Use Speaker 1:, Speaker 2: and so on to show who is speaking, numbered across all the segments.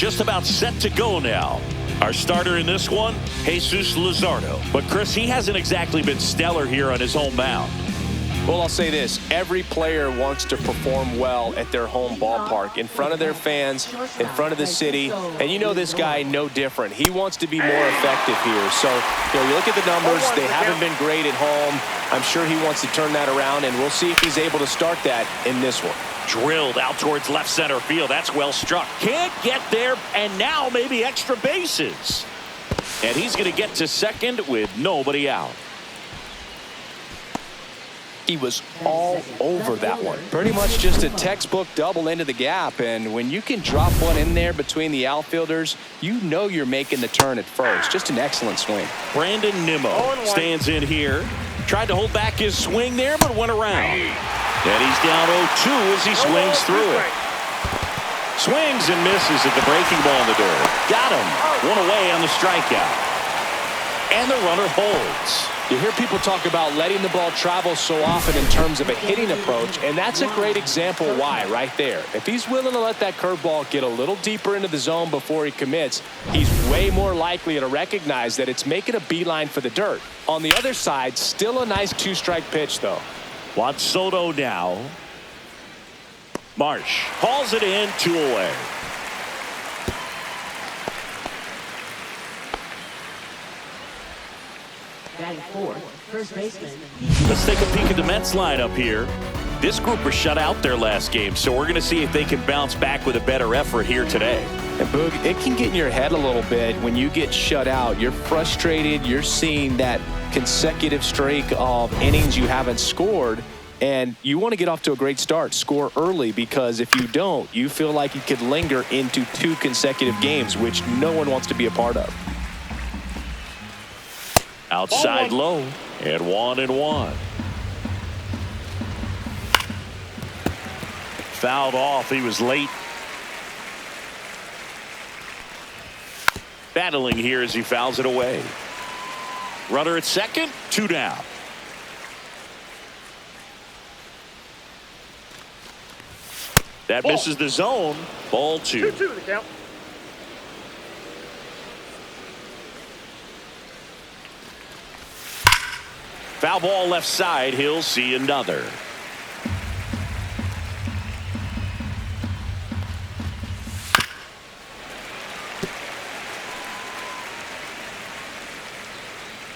Speaker 1: just about set to go now. Our starter in this one, Jesus Luzardo. But Chris, he hasn't exactly been stellar here on his home mound.
Speaker 2: Well, I'll say this. Every player wants to perform well at their home ballpark, in front of their fans, in front of the city. And you know this guy no different. He wants to be more effective here. So, you look at the numbers. They haven't been great at home. I'm sure he wants to turn that around, and we'll see if he's able to start that in this one.
Speaker 1: Drilled out towards left center field. That's well struck. Can't get there, and now maybe extra bases. And he's going to get to second with nobody out.
Speaker 2: He was all over that one. Pretty much just a textbook double into the gap. And when you can drop one in there between the outfilders, you know you're making the turn at first. Just an excellent swing.
Speaker 1: Brandon Nimmo stands in here. Tried to hold back his swing there, but went around. And he's down 0-2 as he swings through it. Swings and misses at the breaking ball in the dirt. Got him. One away on the strikeout. And the runner holds.
Speaker 2: You hear people talk about letting the ball travel so often in terms of a hitting approach, and that's a great example why right there. If he's willing to let that curveball get a little deeper into the zone before he commits, he's way more likely to recognize that it's making a beeline for the dirt. On the other side, still a nice two-strike pitch, though.
Speaker 1: Juan Soto now. Marsh hauls it in, 2 away.
Speaker 3: First baseman.
Speaker 1: Let's take a peek at the Mets lineup here. This group was shut out their last game, so we're going to see if they can bounce back with a better effort here today.
Speaker 2: And Boog, it can get in your head a little bit when you get shut out. You're frustrated. You're seeing that consecutive streak of innings you haven't scored, and you want to get off to a great start, score early, because if you don't, you feel like you could linger into 2 consecutive games, which no one wants to be a part of.
Speaker 1: Outside low, and 1-1. Fouled off. He was late. Battling here as he fouls it away. Runner at second, 2 down. That misses the zone. Ball 2.
Speaker 4: 2-2 the count.
Speaker 1: Foul ball left side. He'll see another.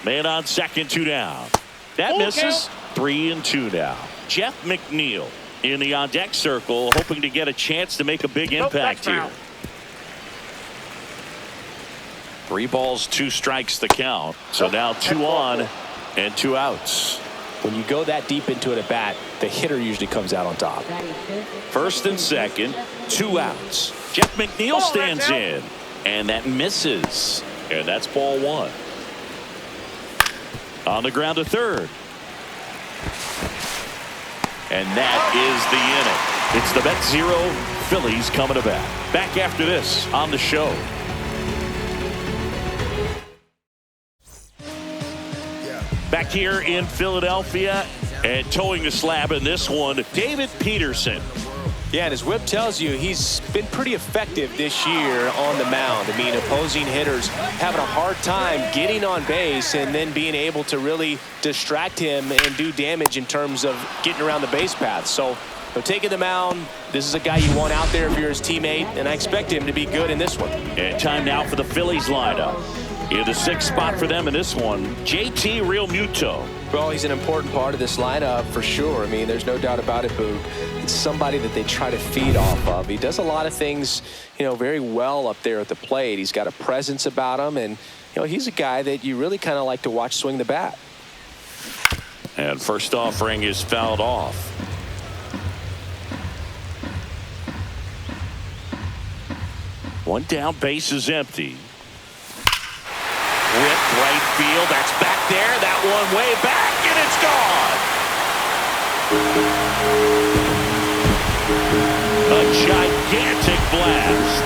Speaker 1: Man on second, 2 down. That misses. 3-2 now. Jeff McNeil in the on deck circle, hoping to get a chance to make a big impact here. 3 balls, 2 strikes the count. So now 2 on and 2 outs.
Speaker 2: When you go that deep into it at bat, the hitter usually comes out on top.
Speaker 1: First and second, 2 outs. Jeff McNeil stands in, and that misses. And that's ball 1. On the ground to third. And that is the inning. It's the Mets 0, Phillies coming to bat. Back after this on the show. Back here in Philadelphia and towing the slab in this one, David Peterson.
Speaker 2: Yeah, and as Whip tells you, he's been pretty effective this year on the mound. I mean, opposing hitters having a hard time getting on base and then being able to really distract him and do damage in terms of getting around the base path. So, taking the mound, this is a guy you want out there if you're his teammate, and I expect him to be good in this one.
Speaker 1: And time now for the Phillies lineup. In the 6th spot for them in this one, JT Realmuto.
Speaker 2: Well, he's an important part of this lineup for sure. I mean, there's no doubt about it, Boo. It's somebody that they try to feed off of. He does a lot of things, very well up there at the plate. He's got a presence about him, and, he's a guy that you really kind of like to watch swing the bat.
Speaker 1: And first offering is fouled off. One down, base is empty. Whipped right field. That's back there. That one way back, and it's gone. A gigantic blast.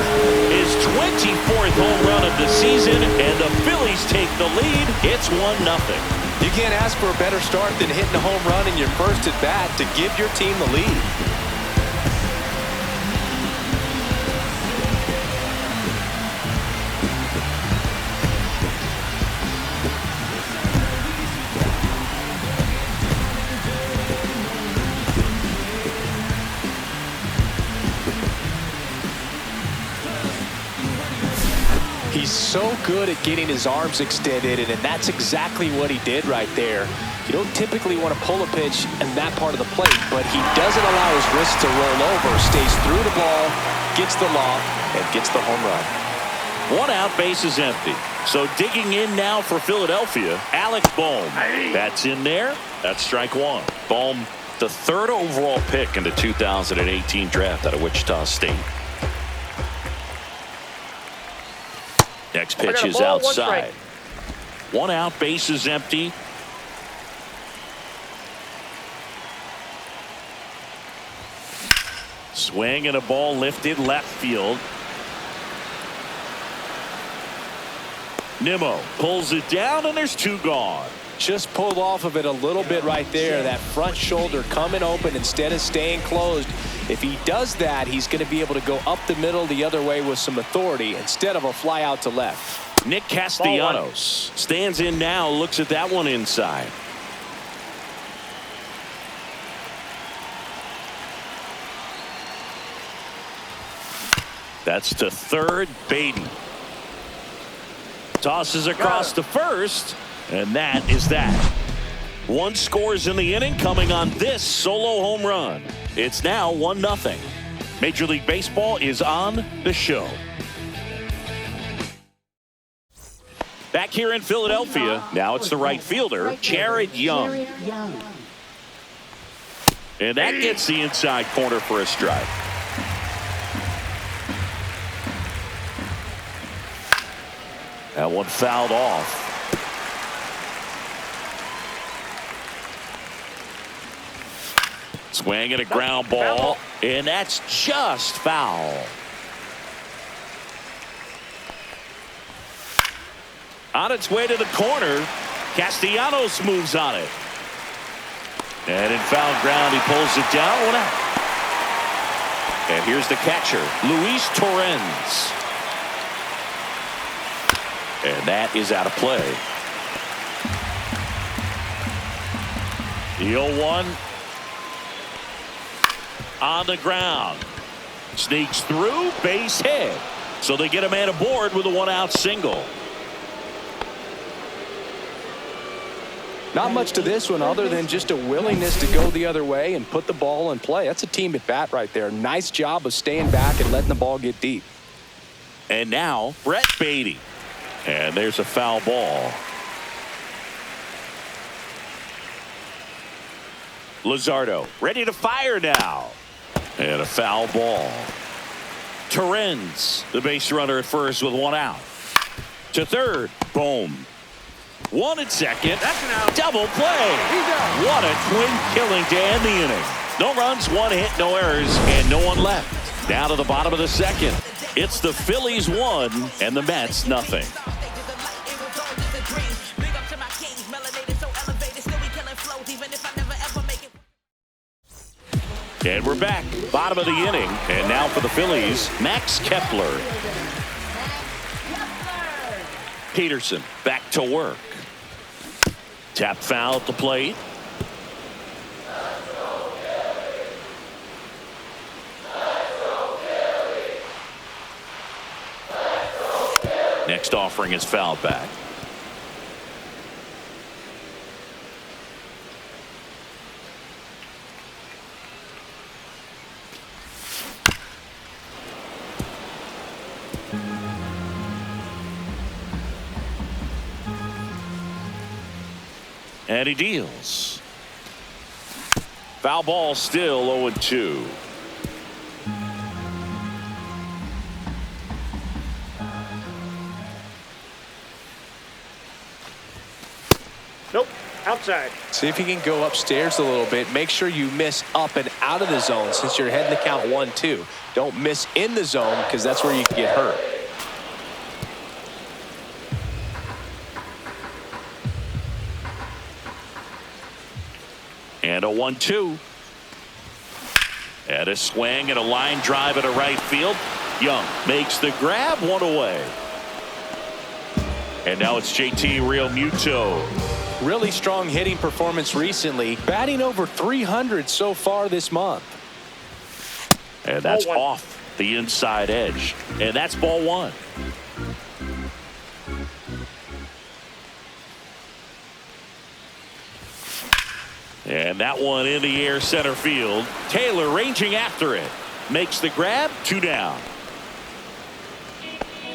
Speaker 1: His 24th home run of the season, and the Phillies take the lead. It's 1-0.
Speaker 2: You can't ask for a better start than hitting a home run in your first at bat to give your team the lead. He's so good at getting his arms extended, and that's exactly what he did right there. You don't typically want to pull a pitch in that part of the plate, but he doesn't allow his wrist to roll over, stays through the ball, gets the lob, and gets the home run.
Speaker 1: 1 out, base is empty. So digging in now for Philadelphia, Alex Bohm. That's in there. That's strike 1. Bohm, the 3rd overall pick in the 2018 draft out of Wichita State. Next pitch is outside. 1 out, base is empty. Swing and a ball lifted left field. Nimmo pulls it down, and there's 2 gone.
Speaker 2: Just pulled off of it a little bit right there. That front shoulder coming open instead of staying closed. If he does that, he's going to be able to go up the middle the other way with some authority instead of a fly out to left.
Speaker 1: Nick Castellanos stands in now, looks at that one inside. That's to third. Baden tosses across to first, and that is that. 1 scores in the inning, coming on this solo home run. It's now 1-0. Major League Baseball is on the show. Back here in Philadelphia, now it's the right fielder, Jared Young. And that gets the inside corner for a strike. That one fouled off. Swing and a ground ball, and that's just foul. On its way to the corner, Castellanos moves on it. And in foul ground, he pulls it down. 1 out. And here's the catcher, Luis Torrens. And that is out of play. The 0-1 on the ground. Sneaks through, base hit. So they get a man aboard with a 1-out single.
Speaker 2: Not much to this one other than just a willingness to go the other way and put the ball in play. That's a team at bat right there. Nice job of staying back and letting the ball get deep.
Speaker 1: And now Brett Baty. And there's a foul ball. Luzardo ready to fire now. And a foul ball. Torrens, the base runner at first with 1 out. To third, Bohm. 1 at second.
Speaker 4: That's an out.
Speaker 1: Double play. What a twin killing to end the inning. No runs, 1 hit, no errors, and no one left. Down to the bottom of the second. It's the Phillies 1 and the Mets nothing. And we're back. Bottom of the inning. And now for the Phillies, Max Kepler. Peterson back to work. Tap foul at the plate. Next offering is fouled back. And he deals. Foul ball, still 0-2.
Speaker 4: Nope. Outside.
Speaker 2: See if you can go upstairs a little bit. Make sure you miss up and out of the zone since you're heading to count 1-2. Don't miss in the zone because that's where you can get hurt.
Speaker 1: And a 1-2. And a swing and a line drive at a right field. Young makes the grab, 1 away. And now it's JT Realmuto.
Speaker 2: Really strong hitting performance recently. Batting over 300 so far this month.
Speaker 1: And that's off the inside edge. And that's ball 1. And that one in the air center field. Taylor ranging after it. Makes the grab. 2 down.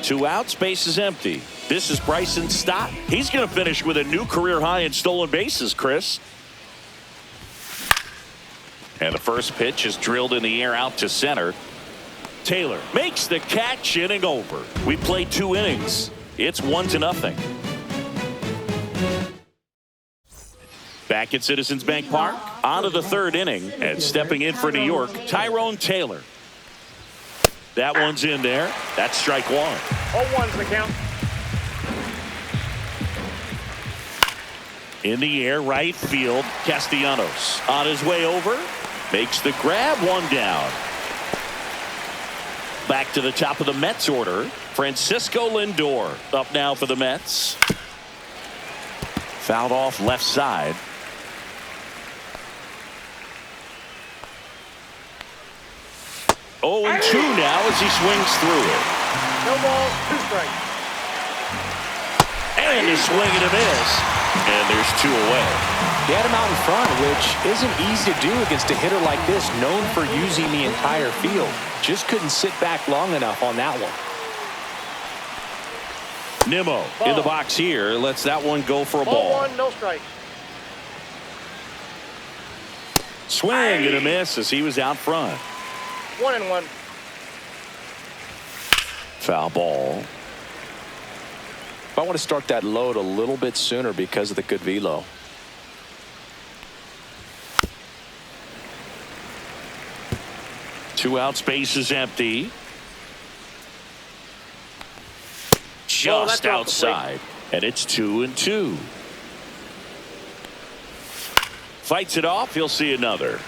Speaker 1: 2 outs. Base is empty. This is Bryson Stott. He's going to finish with a new career high in stolen bases, Chris. And the first pitch is drilled in the air out to center. Taylor makes the catch. Inning over. We played 2 innings. It's 1-0. Back at Citizens Bank Park, on to the 3rd inning, and stepping in for New York, Tyrone Taylor. That one's in there. That's strike 1.
Speaker 4: 0-1's the count.
Speaker 1: In the air, right field, Castellanos on his way over, makes the grab. 1 down. Back to the top of the Mets order, Francisco Lindor up now for the Mets. Fouled off left side. 0-2 now as he swings through it.
Speaker 4: No ball, 2 strikes.
Speaker 1: And a swing and a miss. And there's 2 away.
Speaker 2: He had him out in front, which isn't easy to do against a hitter like this, known for using the entire field. Just couldn't sit back long enough on that one.
Speaker 1: Nimmo in the box here. Lets that one go for a ball.
Speaker 4: 0-1, no strike.
Speaker 1: Swing and a miss as he was out front.
Speaker 4: 1-1.
Speaker 1: Foul ball.
Speaker 2: I want to start that load a little bit sooner because of the good velo.
Speaker 1: Two out, space is empty. Just outside. And it's 2-2. Fights it off. He'll see another.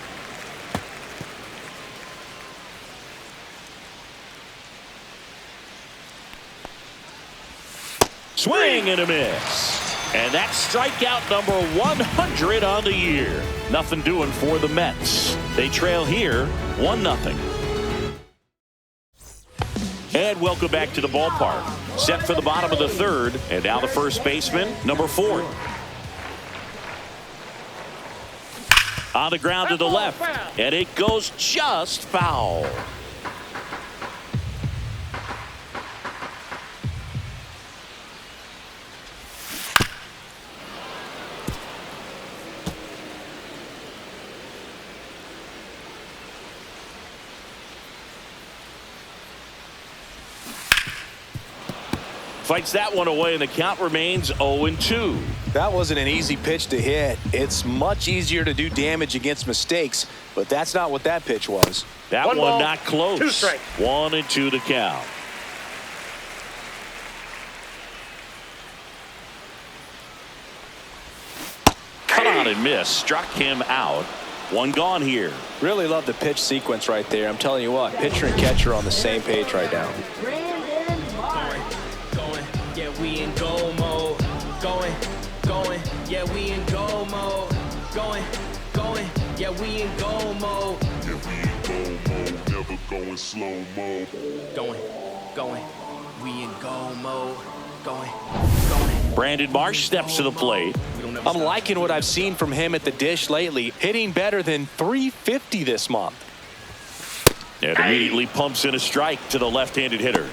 Speaker 1: Swing and a miss. And that's strikeout number 100 on the year. Nothing doing for the Mets. They trail here 1-0. And welcome back to the ballpark. Set for the bottom of the 3rd. And now the first baseman, number 4. On the ground to the left. And it goes just foul. Fights that one away, and the count remains 0-2.
Speaker 2: That wasn't an easy pitch to hit. It's much easier to do damage against mistakes, but that's not what that pitch was.
Speaker 1: That one
Speaker 4: ball,
Speaker 1: not close.
Speaker 4: 2 strikes.
Speaker 1: 1-2 the count. Cut on and miss. Struck him out. 1 gone here.
Speaker 2: Really love the pitch sequence right there. I'm telling you what, pitcher and catcher are on the same page right now.
Speaker 5: Yeah, we in go mode. Going. Yeah, we in go mode. Going. Yeah, we in go mode.
Speaker 6: Yeah, we in go mode. Never going slow mode.
Speaker 5: Going. We in go mode. Going.
Speaker 1: Brandon Marsh steps to the plate.
Speaker 2: I'm liking what I've seen from him at the dish lately. Hitting better than .350 this month.
Speaker 1: And immediately pumps in a strike to the left-handed hitter.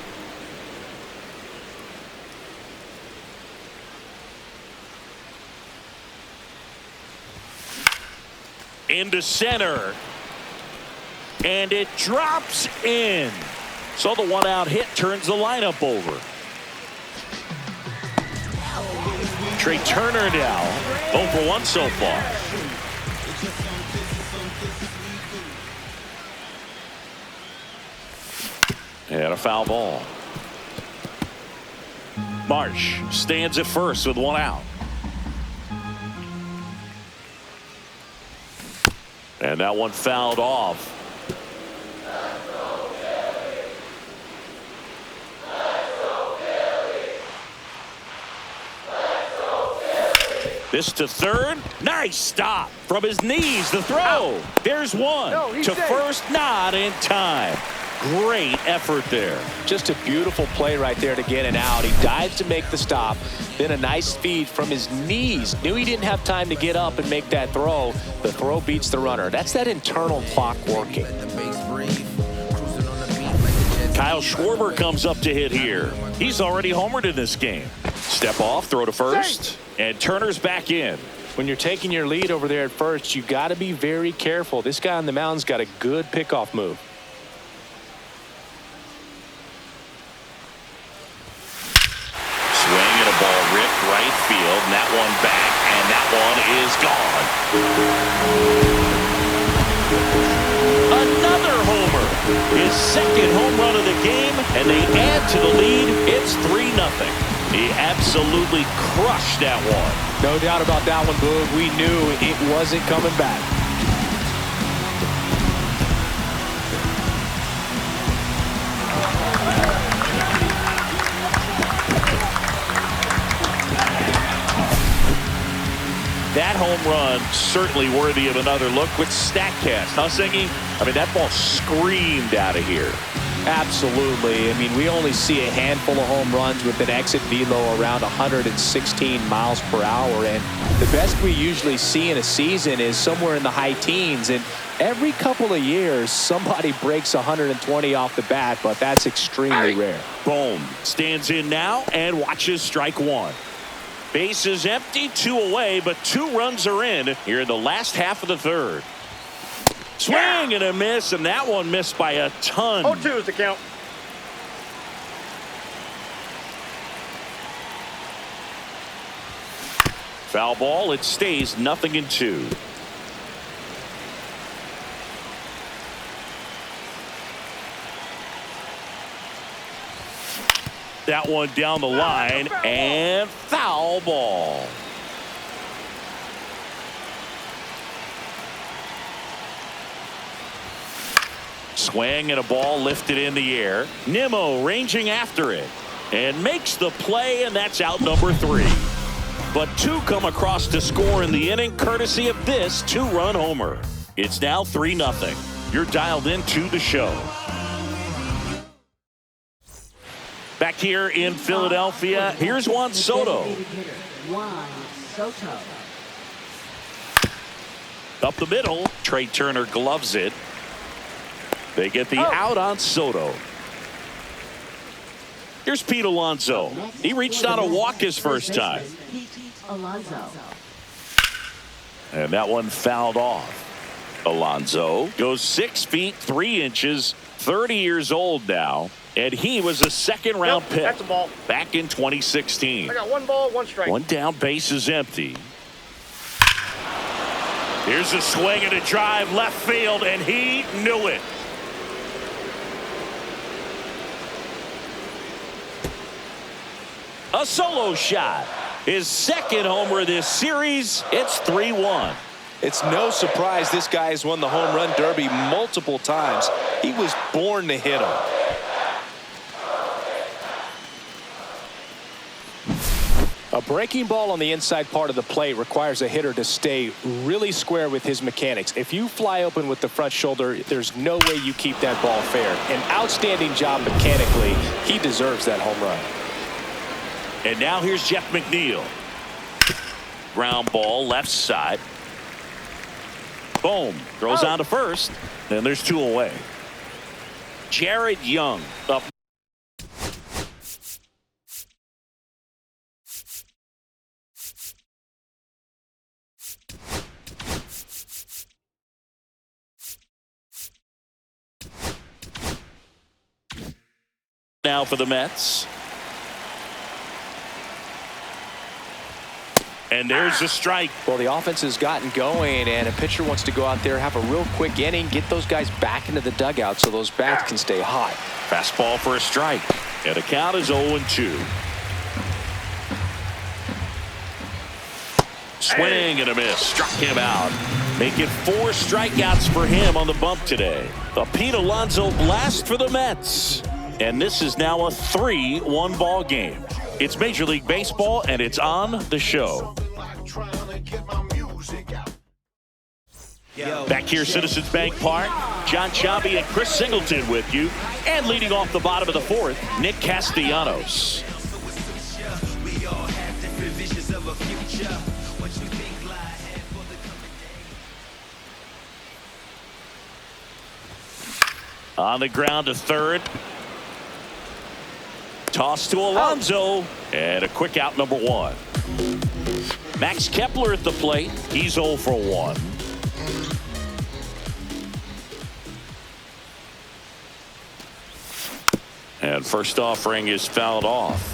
Speaker 1: Into center. And it drops in. So the 1-out hit turns the lineup over. Trey Turner now 0 for 1 so far. And a foul ball. Marsh stands at first with 1 out. And that one fouled off. This to third. Nice stop from his knees. The throw. There's one.
Speaker 4: No, he's
Speaker 1: to
Speaker 4: safe.
Speaker 1: first, not in time. Great effort there.
Speaker 2: Just a beautiful play right there to get it out. He dives to make the stop. Then a nice feed from his knees. Knew he didn't have time to get up and make that throw. The throw beats the runner. That's that internal clock working.
Speaker 1: Kyle Schwarber comes up to hit here. He's already homered in this game. Step off, throw to first, and Turner's back in.
Speaker 2: When you're taking your lead over there at first, you got to be very careful. This guy on the mound's got a good pickoff move.
Speaker 1: Swing and a ball ripped right field, and that one back, and that one is gone. Another homer. His second home run of the game, and they add to the lead. It's 3-0. He absolutely crushed that one.
Speaker 2: No doubt about that one, Boog. We knew it wasn't coming back.
Speaker 1: That home run certainly worthy of another look with StatCast, huh, Singy? I mean, that ball screamed out of here.
Speaker 2: Absolutely. I mean, we only see a handful of home runs with an exit velo around 116 miles per hour. And the best we usually see in a season is somewhere in the high teens. And every couple of years, somebody breaks 120 off the bat, but that's extremely rare.
Speaker 1: Bohm stands in now and watches strike one. Base is empty, 2 away, but 2 runs are in here in the last half of the third. Swing and a miss, and that one missed by a ton.
Speaker 4: 0-2 is the count.
Speaker 1: Foul ball, it stays 0-2. That one down the line, and foul ball. Swing and a ball lifted in the air. Nimmo ranging after it and makes the play, and that's out number 3. But 2 come across to score in the inning courtesy of this 2-run homer. It's now 3-0. You're dialed into the show. Back here in Philadelphia, here's Juan Soto.
Speaker 3: Juan Soto.
Speaker 1: Up the middle, Trey Turner gloves it. They get the out on Soto. Here's Pete Alonso. He reached on a walk his first time. And that one fouled off. Alonso goes 6 feet 3 inches, 30 years old now. And he was a second-round pick
Speaker 4: That's a ball.
Speaker 1: back in 2016.
Speaker 4: I got 1 ball, 1 strike.
Speaker 1: 1 down, base is empty. Here's a swing and a drive left field, and he knew it. A solo shot. His second homer of this series. It's 3-1.
Speaker 2: It's no surprise this guy has won the home run derby multiple times. He was born to hit them. A breaking ball on the inside part of the plate requires a hitter to stay really square with his mechanics. If you fly open with the front shoulder, there's no way you keep that ball fair. An outstanding job mechanically. He deserves that home run.
Speaker 1: And now here's Jeff McNeil. Ground ball left side. Boom. Throws on to first. And there's 2 away. Jared Young up. Now for the Mets. And there's a strike.
Speaker 2: Well, the offense has gotten going, and a pitcher wants to go out there, have a real quick inning, get those guys back into the dugout so those bats can stay hot.
Speaker 1: Fastball for a strike. And the count is 0-2. Swing and a miss. Struck him out. Making 4 strikeouts for him on the bump today. The Pete Alonso blast for the Mets. And this is now a 3-1 ball game. It's Major League Baseball, and it's on the show. Back here, Citizens Bank Park, John Chabi and Chris Singleton with you. And leading off the bottom of the fourth, Nick Castellanos. On the ground to third. Toss to Alonso. And a quick out, number 1. Max Kepler at the plate. He's 0 for 1. And first offering is fouled off.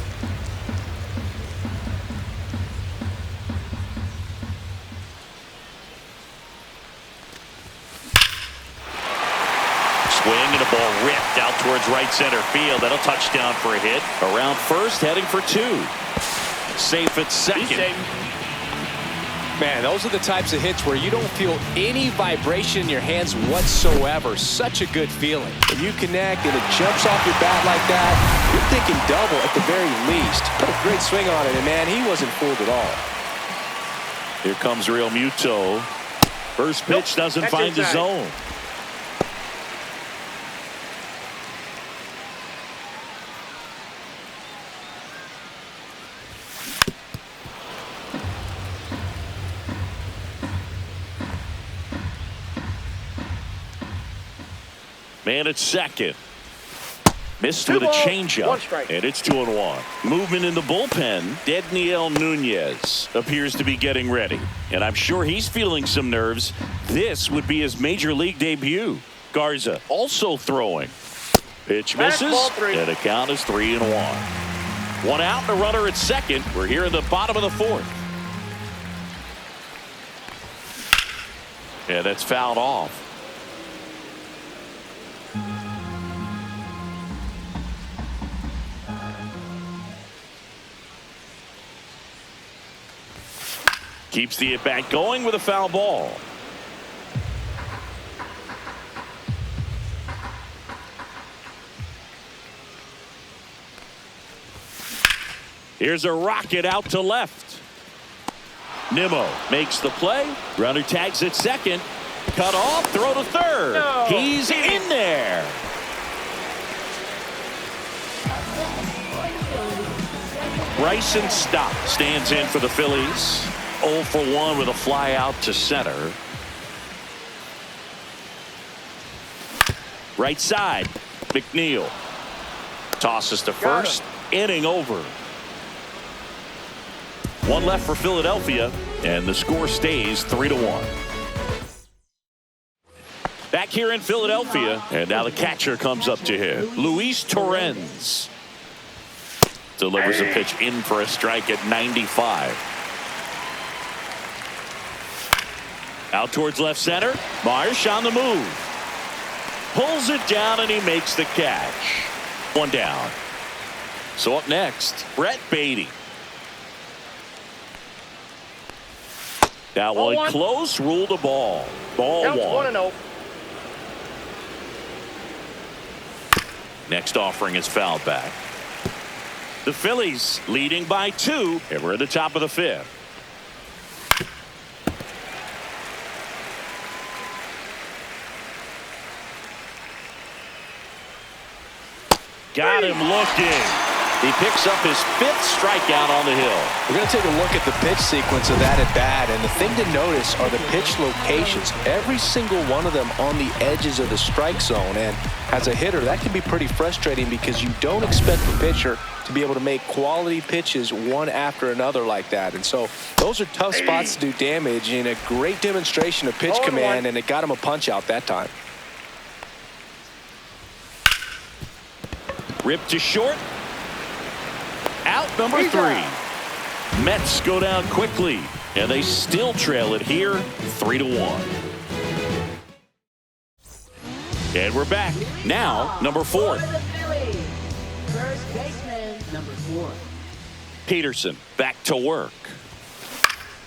Speaker 1: Swing and a ball ripped out towards right center field. That'll touchdown for a hit. Around first, heading for 2. Safe at second.
Speaker 2: Man, those are the types of hits where you don't feel any vibration in your hands whatsoever. Such a good feeling. When you connect and it jumps off your bat like that, you're thinking double at the very least. Put a great swing on it, and man, he wasn't fooled at all.
Speaker 1: Here comes Real Muto. First pitch doesn't find the zone. Man at second. Missed with a changeup. And it's 2-1. Movement in the bullpen. Dedniel Nunez appears to be getting ready. And I'm sure he's feeling some nerves. This would be his major league debut. Garza also throwing. Pitch misses. And the count is 3-1. 1 out and a runner at second. We're here in the bottom of the fourth. And that's fouled off. Keeps the at-bat going with a foul ball. Here's a rocket out to left. Nimmo makes the play. Runner tags at second. Cut off, throw to third. No. He's in there. Bryson Stott stands in for the Phillies. 0 for 1 with a fly out to center. Right side, McNeil tosses to first. Inning over. 1 left for Philadelphia, and the score stays 3-1. Back here in Philadelphia, and now the catcher comes up to him. Luis Torrens delivers a pitch in for a strike at 95. Out towards left center. Marsh on the move. Pulls it down and he makes the catch. 1 down. So up next, Brett Beatty. That one close, ruled a ball. Ball 1.
Speaker 4: 1-0.
Speaker 1: Next offering is fouled back. The Phillies leading by 2, and we're at the top of the 5th. Got him looking. He picks up his 5th strikeout on the hill.
Speaker 2: We're going to take a look at the pitch sequence of that at bat, and the thing to notice are the pitch locations. Every single one of them on the edges of the strike zone, and as a hitter, that can be pretty frustrating because you don't expect the pitcher to be able to make quality pitches one after another like that. And so those are tough spots to do damage, and a great demonstration of pitch command, and it got him a punch out that time.
Speaker 1: Ripped to short. Out number 3. Mets go down quickly, and they still trail it here 3-1. And we're back. Now, number 4.
Speaker 3: First baseman, number 4.
Speaker 1: Peterson back to work.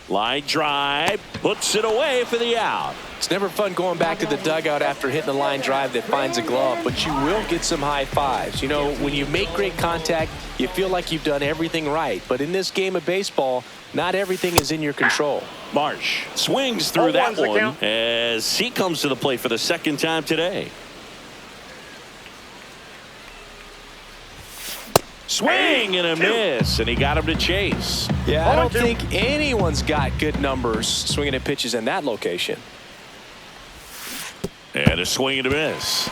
Speaker 1: Line drive, puts it away for the out.
Speaker 2: It's never fun going back to the dugout after hitting a line drive that finds a glove, but you will get some high fives. You know, when you make great contact, you feel like you've done everything right. But in this game of baseball, not everything is in your control.
Speaker 1: Marsh swings through that one as he comes to the plate for the second time today. Swing and a miss, and he got him to chase.
Speaker 2: Yeah, I don't think anyone's got good numbers swinging at pitches in that location.
Speaker 1: And a swing and a miss.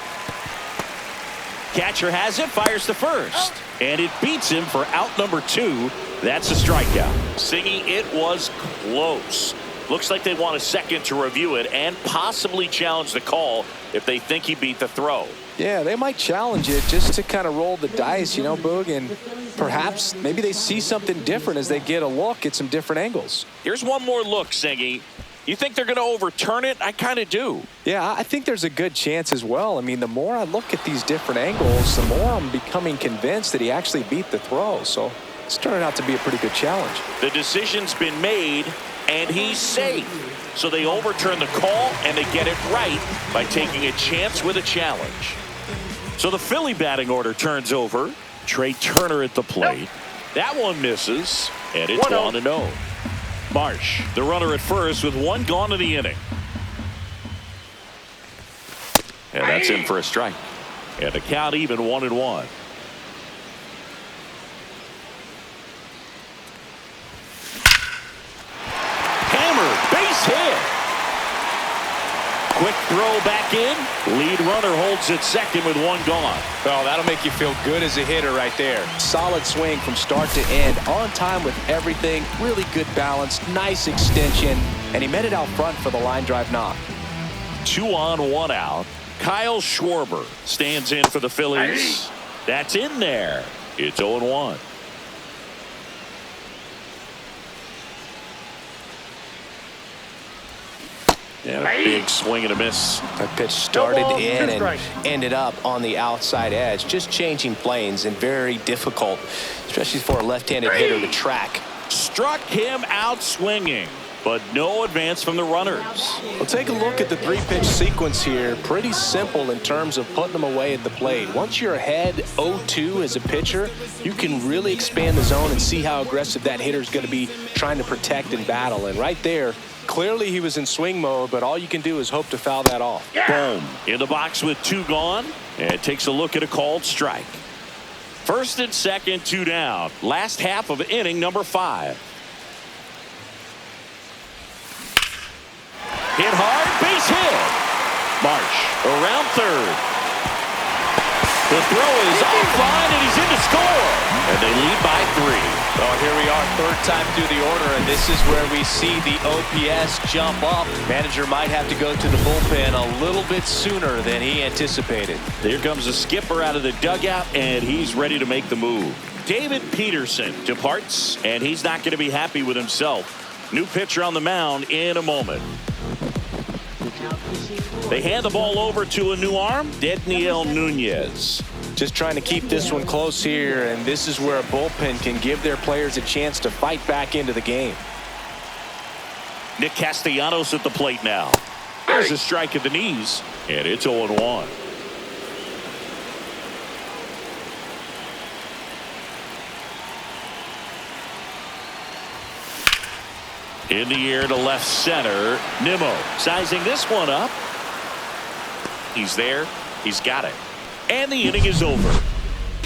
Speaker 1: Catcher has it, fires to first, and it beats him for out number 2. That's a strikeout. Singy, it was close. Looks like they want a second to review it and possibly challenge the call if they think he beat the throw.
Speaker 2: Yeah, they might challenge it just to kind of roll the dice, you know, Boog, and perhaps maybe they see something different as they get a look at some different angles.
Speaker 1: Here's one more look, Singy. You think they're going to overturn it? I kind of do.
Speaker 2: Yeah, I think there's a good chance as well. I mean, the more I look at these different angles, the more I'm becoming convinced that he actually beat the throw. So it's turning out to be a pretty good challenge.
Speaker 1: The decision's been made, and he's safe. So they overturn the call, and they get it right by taking a chance with a challenge. So the Philly batting order turns over. Trey Turner at the plate. That one misses, and it's 1-0. Marsh, the runner at first with one gone in the inning. And that's in for a strike. And the count even 1-1. Hammer, base hit. Quick throw back in. Lead runner holds at second with one gone.
Speaker 2: Oh, that'll make you feel good as a hitter right there. Solid swing from start to end. On time with everything. Really good balance. Nice extension. And he met it out front for the line drive knock.
Speaker 1: 2 on, 1 out. Kyle Schwarber stands in for the Phillies. That's in there. It's 0-1. Yeah, a big swing and a miss.
Speaker 2: That pitch started in and ended up on the outside edge. Just changing planes and very difficult, especially for a left-handed hitter to track.
Speaker 1: Struck him out swinging, but no advance from the runners.
Speaker 2: Well, take a look at the 3-pitch sequence here. Pretty simple in terms of putting them away at the plate. Once you're ahead 0-2 as a pitcher, you can really expand the zone and see how aggressive that hitter is going to be trying to protect and battle. And right there, clearly he was in swing mode, but all you can do is hope to foul that off.
Speaker 1: Boom. In the box with 2 gone, and takes a look at a called strike. First and second, 2 down. Last half of inning number 5. Hit hard, base hit. Marsh around third. The throw is offline, and he's in to score. And they lead by 3.
Speaker 2: Oh, here we are, third time through the order, and this is where we see the OPS jump up. Manager might have to go to the bullpen a little bit sooner than he anticipated.
Speaker 1: Here comes the skipper out of the dugout, and he's ready to make the move. David Peterson departs, and he's not going to be happy with himself. New pitcher on the mound in a moment. They hand the ball over to a new arm, Dedniel Nunez.
Speaker 2: Just trying to keep this one close here, and this is where a bullpen can give their players a chance to fight back into the game.
Speaker 1: Nick Castellanos at the plate now. There's a strike at the knees, and it's 0-1. In the air to left center, Nimmo sizing this one up. He's there. He's got it. And the inning is over.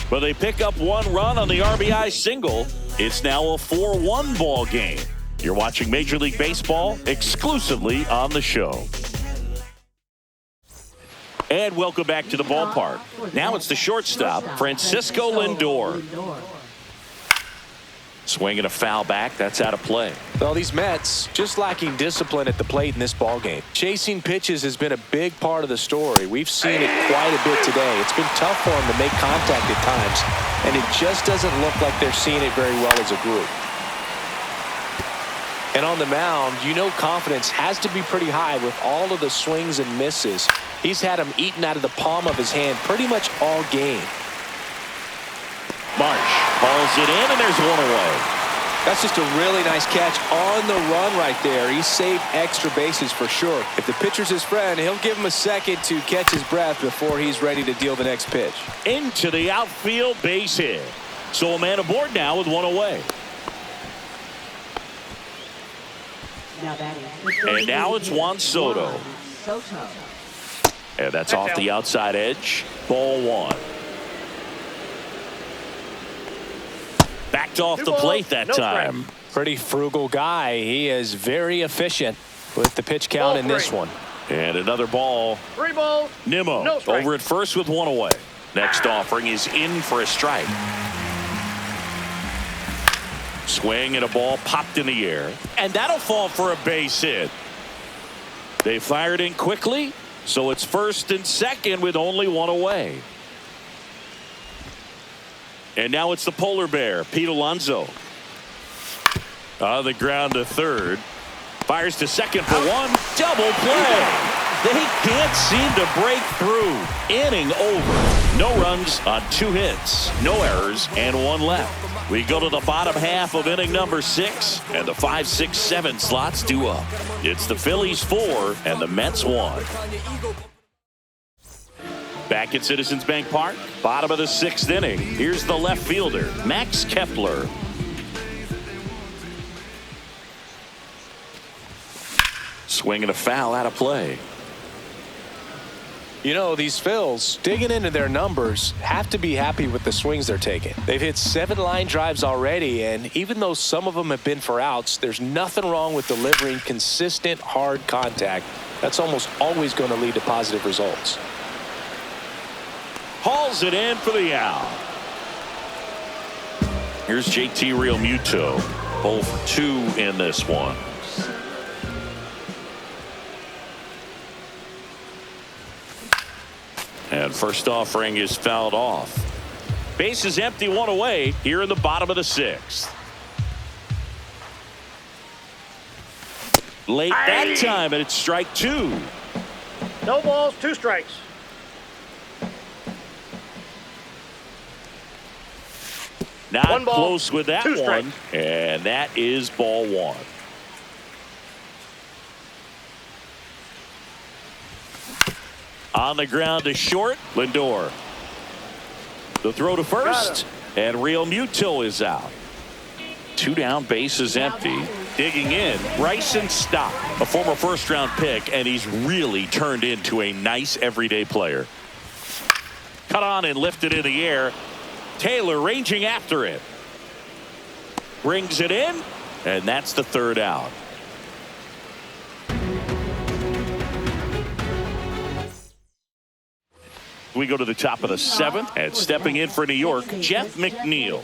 Speaker 1: But they pick up 1 run on the RBI single. It's now a 4-1 ball game. You're watching Major League Baseball exclusively on the show. And welcome back to the ballpark. Now it's the shortstop, Francisco Lindor. Swinging a foul back. That's out of play.
Speaker 2: Well, these Mets just lacking discipline at the plate in this ballgame. Chasing pitches has been a big part of the story. We've seen it quite a bit today. It's been tough for them to make contact at times, and it just doesn't look like they're seeing it very well as a group. And on the mound, you know confidence has to be pretty high with all of the swings and misses. He's had them eaten out of the palm of his hand pretty much all game.
Speaker 1: Marsh hauls it in, and there's one away.
Speaker 2: That's just a really nice catch on the run right there. He saved extra bases for sure. If the pitcher's his friend, he'll give him a second to catch his breath before he's ready to deal the next pitch.
Speaker 1: Into the outfield, base hit. So a man aboard now with one away. And now it's Juan Soto. And that's off the outside edge. Ball one. Backed off the plate that time.
Speaker 2: Pretty frugal guy. He is very efficient with the pitch count in this one.
Speaker 1: And another ball.
Speaker 4: 3 balls.
Speaker 1: Nimmo over at first with one away. Next offering is in for a strike. Swing and a ball popped in the air. And that'll fall for a base hit. They fired in quickly. So it's first and second with only one away. And now it's the polar bear, Pete Alonso. On the ground to third. Fires to second for one. Double play. They can't seem to break through. Inning over. No runs on 2 hits. No errors and 1 left. We go to the bottom half of inning number 6. And the 5, 6, 7 slots due up. It's the Phillies 4 and the Mets 1. Back at Citizens Bank Park. Bottom of the 6th inning. Here's the left fielder, Max Kepler. Swing and a foul out of play.
Speaker 2: You know, these Phils, digging into their numbers, have to be happy with the swings they're taking. They've hit 7 line drives already, and even though some of them have been for outs, there's nothing wrong with delivering consistent, hard contact. That's almost always going to lead to positive results.
Speaker 1: Hauls it in for the out. Here's JT Realmuto. 0 for 2 in this one. And first offering is fouled off. Base is empty, 1 away here in the bottom of the 6th. Late that time, and it's strike 2.
Speaker 4: No balls, 2 strikes.
Speaker 1: Not
Speaker 4: 1 ball,
Speaker 1: close with that
Speaker 4: 2 strikes.
Speaker 1: one. And that is ball 1. On the ground to short, Lindor. The throw to first, and Realmuto is out. 2 down, base is empty. Digging in, Bryson Stott, a former first-round pick, and he's really turned into a nice everyday player. Cut on and lifted in the air. Taylor ranging after it. Brings it in, and that's the 3rd out. We go to the top of the 7th, and stepping in for New York, Jeff McNeil.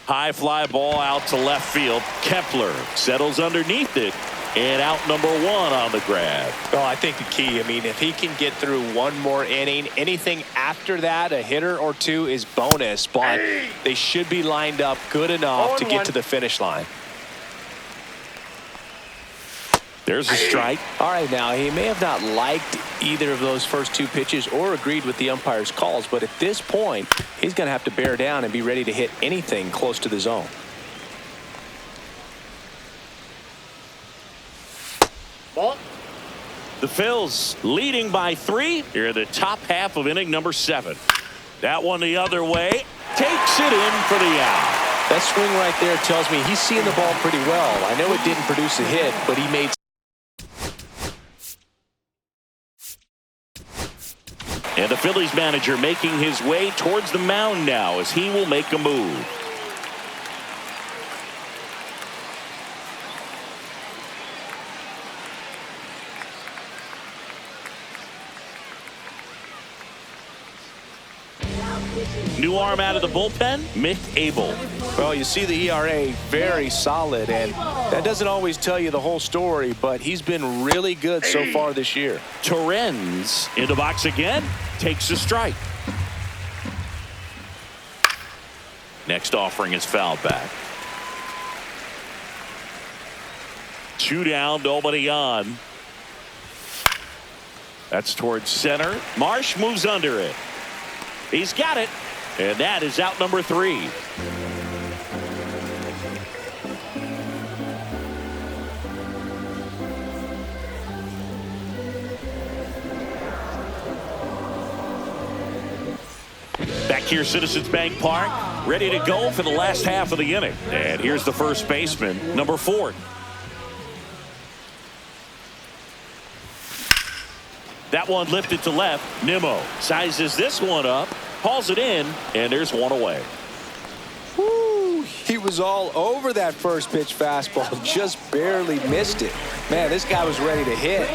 Speaker 1: High fly ball out to left field. Kepler settles underneath it, and out number 1 on the grab.
Speaker 2: Well, I think the key, I mean, if he can get through 1 more inning, anything after that, a hitter or 2 is bonus, but they should be lined up good enough to get to the finish line.
Speaker 1: There's a strike.
Speaker 2: All right, now he may have not liked either of those first 2 pitches or agreed with the umpire's calls, but at this point, he's going to have to bear down and be ready to hit anything close to the zone.
Speaker 4: Ball.
Speaker 1: The Phils leading by 3 here in the top half of inning number 7. That one the other way. Takes it in for the out.
Speaker 2: That swing right there tells me he's seeing the ball pretty well. I know it didn't produce a hit, but he made.
Speaker 1: And the Phillies manager making his way towards the mound now as he will make a move. New arm out of the bullpen, Mick Abel.
Speaker 2: Well, you see the ERA very solid, and that doesn't always tell you the whole story, but he's been really good so far this year.
Speaker 1: Torrens in the box again, takes a strike. Next offering is fouled back. 2 down, nobody on. That's towards center. Marsh moves under it. He's got it. And that is out number 3. Back here, Citizens Bank Park, ready to go for the last half of the inning. And here's the first baseman, number 4. That one lifted to left. Nimmo sizes this one up, hauls it in, and there's one away.
Speaker 2: Woo, he was all over that first pitch fastball, just barely missed it. Man, this guy was ready to hit.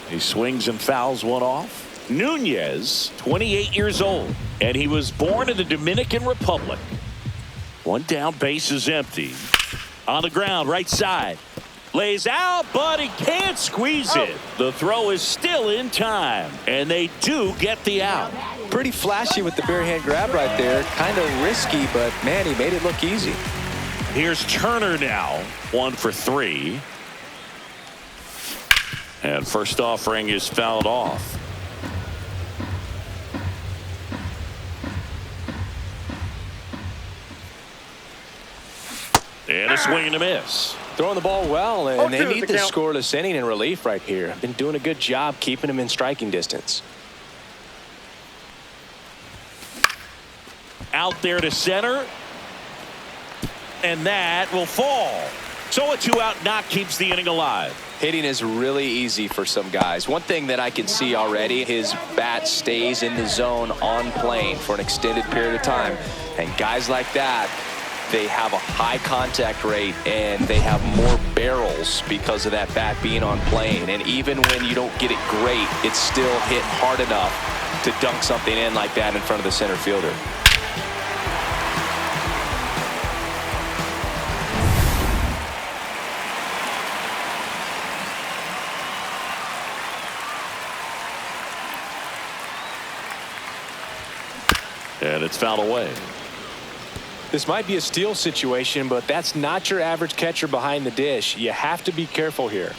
Speaker 1: He swings and fouls one off. Nunez, 28 years old, and he was born in the Dominican Republic. One down, base is empty. On the ground, right side. Lays out, but he can't squeeze it. The throw is still in time, and they do get the out.
Speaker 2: Pretty flashy with the bare hand grab right there. Kind of risky, but man, he made it look easy.
Speaker 1: Here's Turner now, 1 for 3. And first offering is fouled off. And a swing and a miss.
Speaker 2: Throwing the ball well, and they need this
Speaker 4: count.
Speaker 2: scoreless inning in relief right here. Been doing a good job keeping him in striking distance.
Speaker 1: Out there to center. And that will fall. So a 2-out knock keeps the inning alive.
Speaker 2: Hitting is really easy for some guys. One thing that I can see already, his bat stays in the zone on plane for an extended period of time. And guys like that, they have a high contact rate and they have more barrels because of that bat being on plane. And even when you don't get it great, it's still hit hard enough to dunk something in like that in front of the center fielder.
Speaker 1: And it's fouled away.
Speaker 2: This might be a steal situation, but that's not your average catcher behind the dish. You have to be careful here.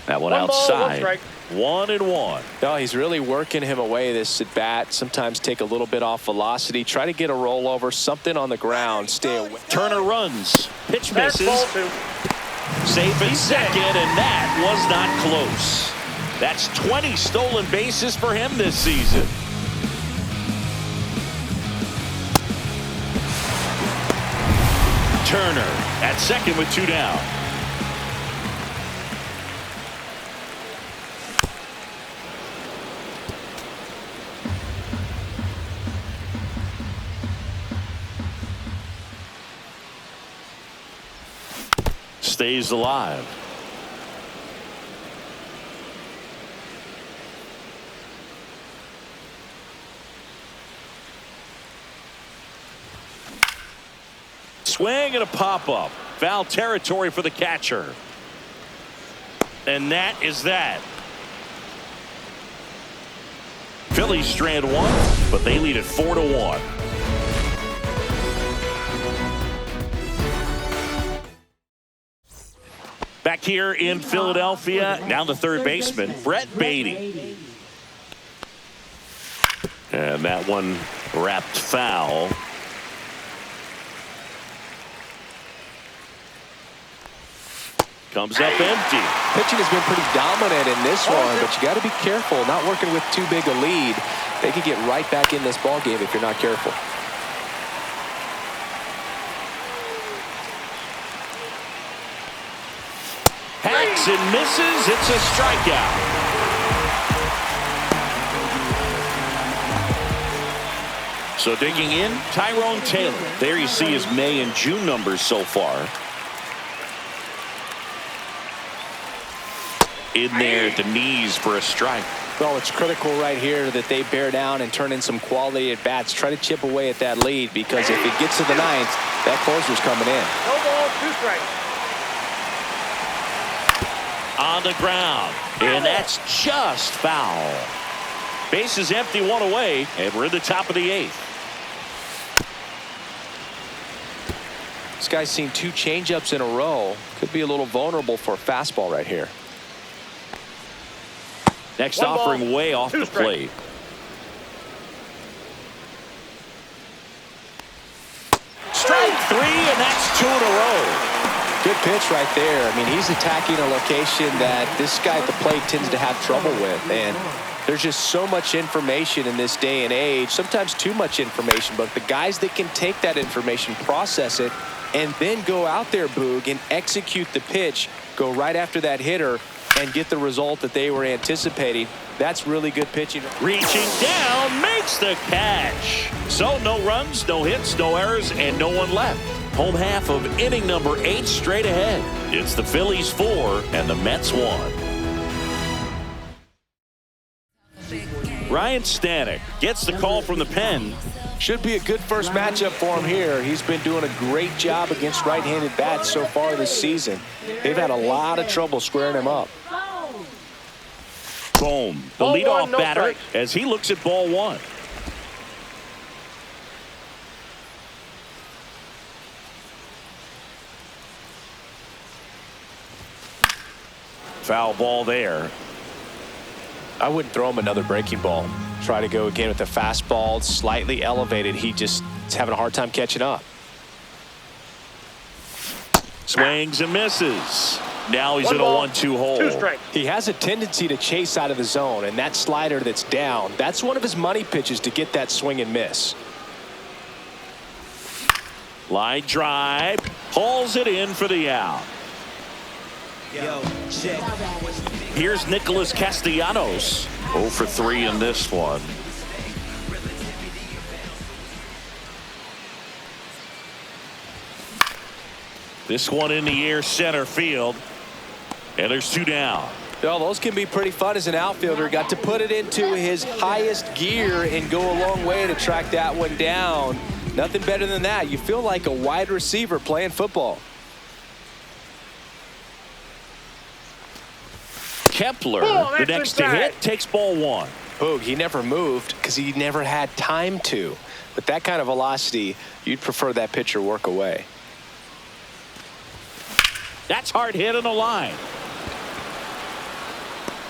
Speaker 1: That one
Speaker 4: One ball, one
Speaker 1: outside.
Speaker 4: strike.
Speaker 1: 1-1.
Speaker 2: No, he's really working him away, this at bat. Sometimes take a little bit off velocity. Try to get a rollover, something on the ground. Stay away.
Speaker 1: Turner runs. Pitch
Speaker 4: That's
Speaker 1: misses.
Speaker 4: ball 2.
Speaker 1: Safe at second, and that was not close. That's 20 stolen bases for him this season. Turner at second with 2 down. Stays alive. Swing and a pop-up. Foul territory for the catcher. And that is that. Phillies strand 1, but they lead it 4-1. Back here in Philadelphia, now the third baseman, Brett Beatty. And that one wrapped foul. Comes up empty.
Speaker 2: Pitching has been pretty dominant in this one, but you got to be careful. Not working with too big a lead. They could get right back in this ball game if you're not careful.
Speaker 1: Hacks and misses. It's a strikeout. So digging in, Tyrone Taylor. There you see his May and June numbers so far. In there at the knees for a strike.
Speaker 2: Well, it's critical right here that they bear down and turn in some quality at bats. Try to chip away at that lead, because if it gets to the ninth, that closer's coming in.
Speaker 4: No ball, 2 strikes.
Speaker 1: On the ground, and that's just foul. Base is empty, 1 away, and we're in the top of the 8th.
Speaker 2: This guy's seen 2 changeups in a row. Could be a little vulnerable for a fastball right here.
Speaker 1: Next
Speaker 4: One
Speaker 1: offering
Speaker 4: ball,
Speaker 1: way off
Speaker 4: 2
Speaker 1: the
Speaker 4: strikes.
Speaker 1: plate. Strike 3, and that's 2 in a row.
Speaker 2: Good pitch right there. I mean, he's attacking a location that this guy at the plate tends to have trouble with. And there's just so much information in this day and age, sometimes too much information. But the guys that can take that information, process it, and then go out there, Boog, and execute the pitch, go right after that hitter, and get the result that they were anticipating, that's really good pitching.
Speaker 1: Reaching down, makes the catch. So no runs, no hits, no errors, and no one left. Home half of inning number 8 straight ahead. It's the Phillies 4 and the Mets 1. Ryan Stanek gets the call from the pen.
Speaker 2: Should be a good first matchup for him here. He's been doing a great job against right-handed bats so far this season. They've had a lot of trouble squaring him up.
Speaker 1: Boom. The
Speaker 4: Ball
Speaker 1: leadoff
Speaker 4: one, no
Speaker 1: batter
Speaker 4: strikes.
Speaker 1: as he looks at ball 1. Foul ball there.
Speaker 2: I wouldn't throw him another breaking ball. Try to go again with the fastball, slightly elevated. He just is having a hard time catching up.
Speaker 1: Swings and misses. Now he's
Speaker 4: One
Speaker 1: in a
Speaker 4: ball,
Speaker 1: 1-2 hole.
Speaker 4: 2 strikes.
Speaker 2: He has a tendency to chase out of the zone, and that slider that's down, that's one of his money pitches to get that swing and miss.
Speaker 1: Line drive. Hauls it in for the out. Here's Nicholas Castellanos. 0 for 3 in this one. This one in the air, center field. And there's 2 down.
Speaker 2: Well, those can be pretty fun as an outfielder. Got to put it into his highest gear and go a long way to track that one down. Nothing better than that. You feel like a wide receiver playing football.
Speaker 1: Kepler,
Speaker 4: Oh,
Speaker 1: the
Speaker 4: that's
Speaker 1: next to
Speaker 4: inside.
Speaker 1: hit, takes ball 1.
Speaker 2: Boog, he never moved because he never had time to. With that kind of velocity, you'd prefer that pitcher work away.
Speaker 1: That's hard hit on the line.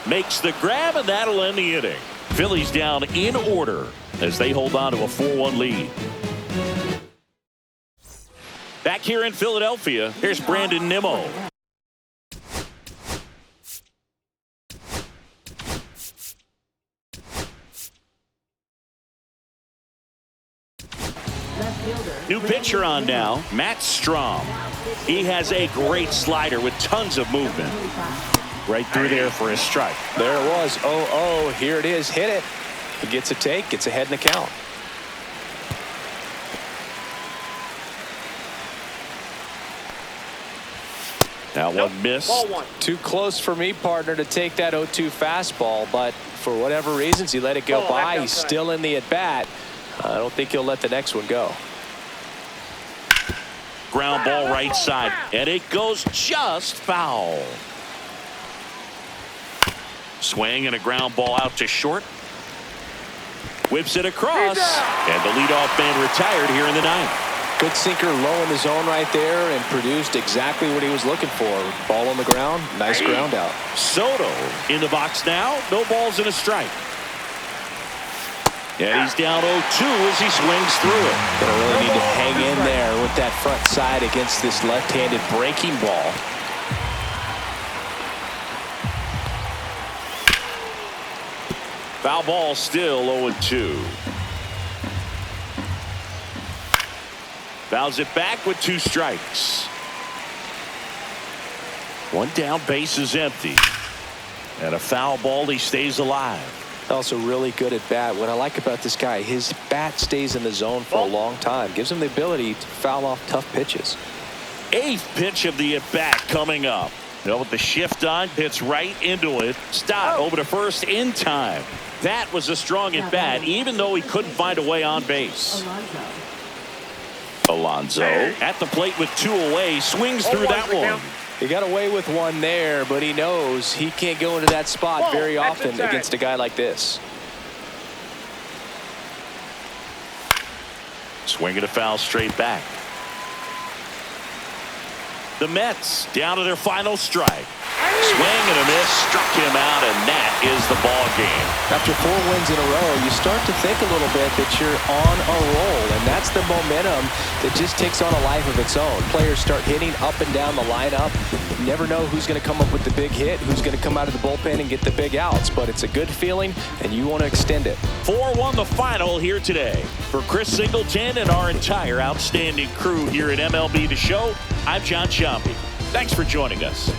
Speaker 1: Makes the grab, and that'll end the inning. Phillies down in order as they hold on to a 4-1 lead. Back here in Philadelphia, here's Brandon Nimmo. New pitcher on now, Matt Strom. He has a great slider with tons of movement. Right through there for his strike.
Speaker 2: There it was. 0-0. Here it is. Hit it. He gets a take. Gets ahead in the count.
Speaker 1: That one missed.
Speaker 4: Ball 1.
Speaker 2: Too close for me, partner, to take that 0-2 fastball, but for whatever reasons, he let it go
Speaker 4: Oh,
Speaker 2: by.
Speaker 4: that's
Speaker 2: He's
Speaker 4: outside.
Speaker 2: still in the at-bat. I don't think he'll let the next one go.
Speaker 1: Ground ball right side, and it goes just foul. Swing and a ground ball out to short. Whips it across, and the leadoff man retired here in the 9th.
Speaker 2: Good sinker low in the zone right there and produced exactly what he was looking for. Ball on the ground, nice ground out.
Speaker 1: Soto in the box now, no balls and a strike. And he's down 0-2 as he swings through it.
Speaker 2: Gonna really need to hang in there with that front side against this left-handed breaking ball.
Speaker 1: Foul ball still 0-2. Fouls it back with 2 strikes. 1 down, base is empty. And a foul ball, he stays alive.
Speaker 2: Also really good at bat. What I like about this guy, his bat stays in the zone for a long time. Gives him the ability to foul off tough pitches.
Speaker 1: 8th pitch of the at-bat coming up. With the shift on, hits right into it. Stott over to first in time. That was a strong at-bat, even though he couldn't find a way on base. Alonso at the plate with 2 away, swings through that one.
Speaker 2: He got away with 1 there, but he knows he can't go into that spot very often against a guy like this.
Speaker 1: Swing and a foul straight back. The Mets down to their final strike. Swing and a miss, struck him out, and that is the ball game.
Speaker 2: After 4 wins in a row, you start to think a little bit that you're on a roll, and that's the momentum that just takes on a life of its own. Players start hitting up and down the lineup. You never know who's going to come up with the big hit, who's going to come out of the bullpen and get the big outs, but it's a good feeling, and you want to extend it.
Speaker 1: 4-1 the final here today. For Chris Singleton and our entire outstanding crew here at MLB The Show, I'm John Sciambi. Thanks for joining us.